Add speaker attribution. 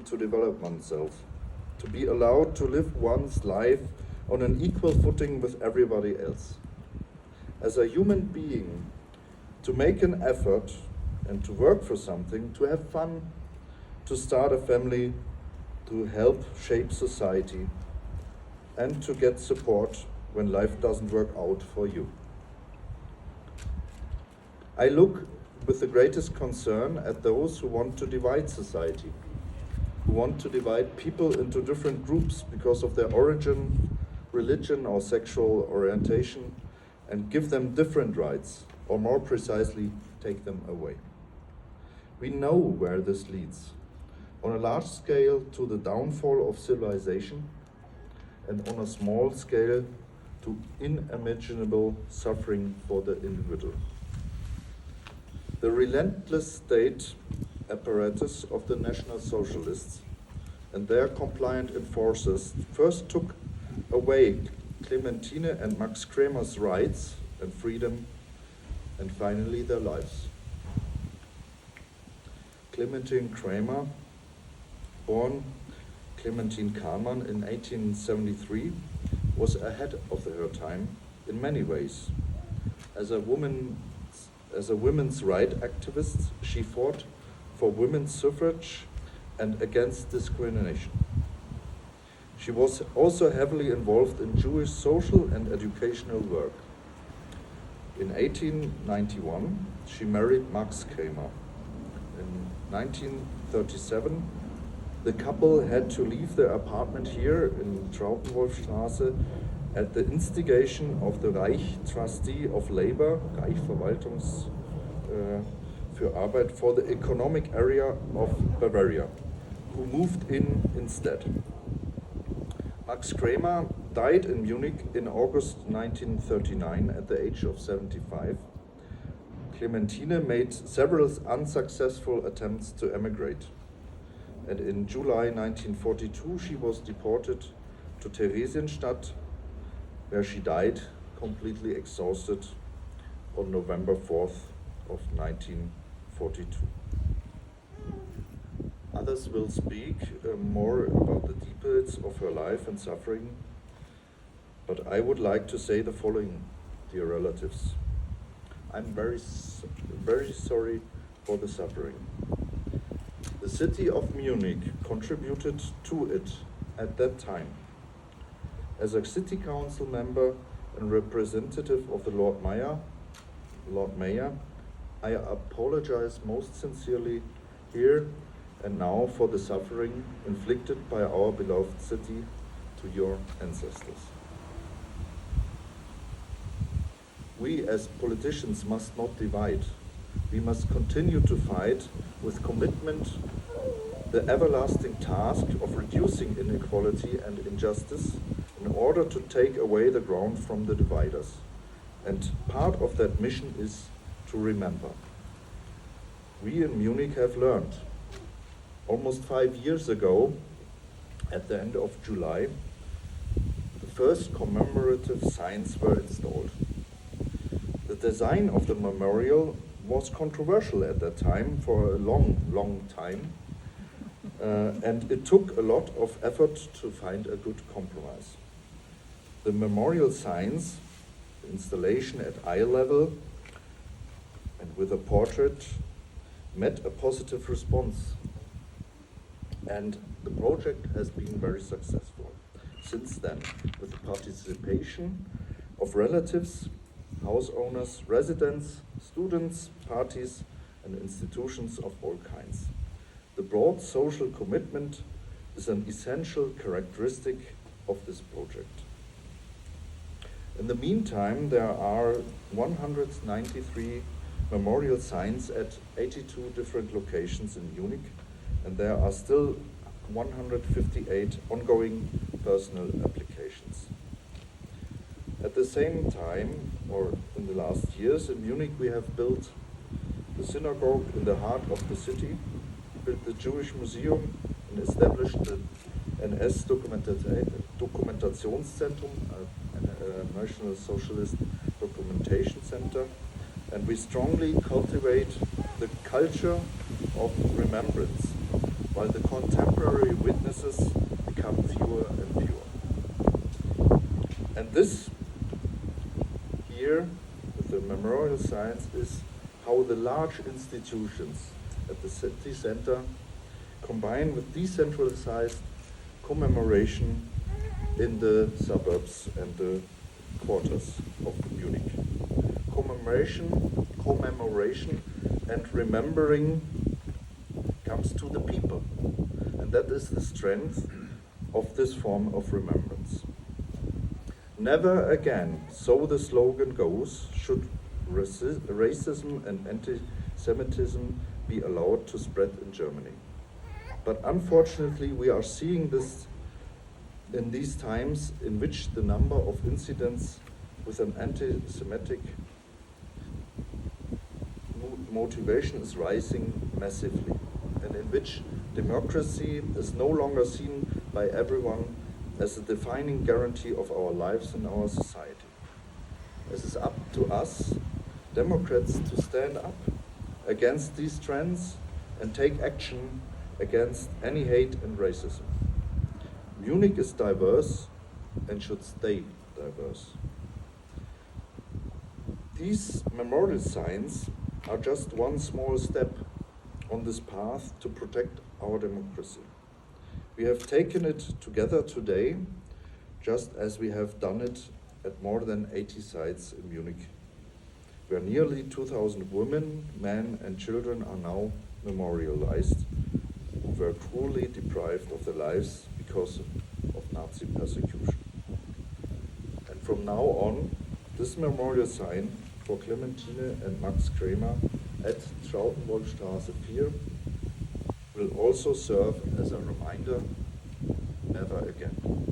Speaker 1: to develop oneself, to be allowed to live one's life on an equal footing with everybody else. As a human being, to make an effort and to work for something, to have fun, to start a family, to help shape society, and to get support when life doesn't work out for you. I look with the greatest concern at those who want to divide society, who want to divide people into different groups because of their origin, religion, or sexual orientation, and give them different rights, or more precisely, take them away. We know where this leads. On a large scale, to the downfall of civilization, and on a small scale, to unimaginable suffering for the individual. The relentless state apparatus of the National Socialists and their compliant enforcers first took away Clementine and Max Krämer's rights and freedom, and finally their lives. Clementine Krämer, born Clementine Cahnmann in 1873, was ahead of her time in many ways. As a women's rights activist, she fought for women's suffrage and against discrimination. She was also heavily involved in Jewish social and educational work. In 1891, she married Max Krämer. In 1937, the couple had to leave their apartment here in Trautenwolfstraße at the instigation of the Reich Trustee of Labor, Reich Verwaltungs für Arbeit, for the economic area of Bavaria, who moved in instead. Max Krämer died in Munich in August 1939 at the age of 75. Clementine made several unsuccessful attempts to emigrate, and in July 1942 she was deported to Theresienstadt, where she died completely exhausted on November 4th of 1942. Others will speak more about the details of her life and suffering, but I would like to say the following, dear relatives. I'm very sorry for the suffering. The city of Munich contributed to it at that time. As a city council member and representative of the Lord Mayor, I apologize most sincerely here and now for the suffering inflicted by our beloved city to your ancestors. We as politicians must not divide. We must continue to fight with commitment the everlasting task of reducing inequality and injustice in order to take away the ground from the dividers. And part of that mission is to remember. We in Munich have learned. Almost 5 years ago, at the end of July, the first commemorative signs were installed. The design of the memorial was controversial at that time for a long time, and it took a lot of effort to find a good compromise. The memorial signs, the installation at eye level and with a portrait, met a positive response, and the project has been very successful since then, with the participation of relatives, house owners, residents, students, parties, and institutions of all kinds. The broad social commitment is an essential characteristic of this project. In the meantime, there are 193 memorial signs at 82 different locations in Munich, and there are still 158 ongoing personal applications. At the same time, or in the last years, in Munich we have built the synagogue in the heart of the city, built the Jewish Museum, and established the NS Dokumentationszentrum, a National Socialist Documentation Center, and we strongly cultivate the culture of remembrance while the contemporary witnesses become fewer and fewer. And this here, with the memorial signs, is how the large institutions at the city center combine with decentralized commemoration in the suburbs and the quarters of Munich. Commemoration and remembering comes to the people. And that is the strength of this form of remembrance. Never again, so the slogan goes, should racism and anti-Semitism be allowed to spread in Germany. But unfortunately, we are seeing this in these times in which the number of incidents with an anti-Semitic motivation is rising massively, and in which democracy is no longer seen by everyone as a defining guarantee of our lives and our society. It is up to us, Democrats, to stand up against these trends and take action against any hate and racism. Munich is diverse and should stay diverse. These memorial signs are just one small step on this path to protect our democracy. We have taken it together today, just as we have done it at more than 80 sites in Munich, where nearly 2,000 women, men and children are now memorialized, who were cruelly deprived of their lives because of Nazi persecution. And from now on, this memorial sign for Clementine and Max Krämer at Trautenwollstraße 4 will also serve as a reminder, never again.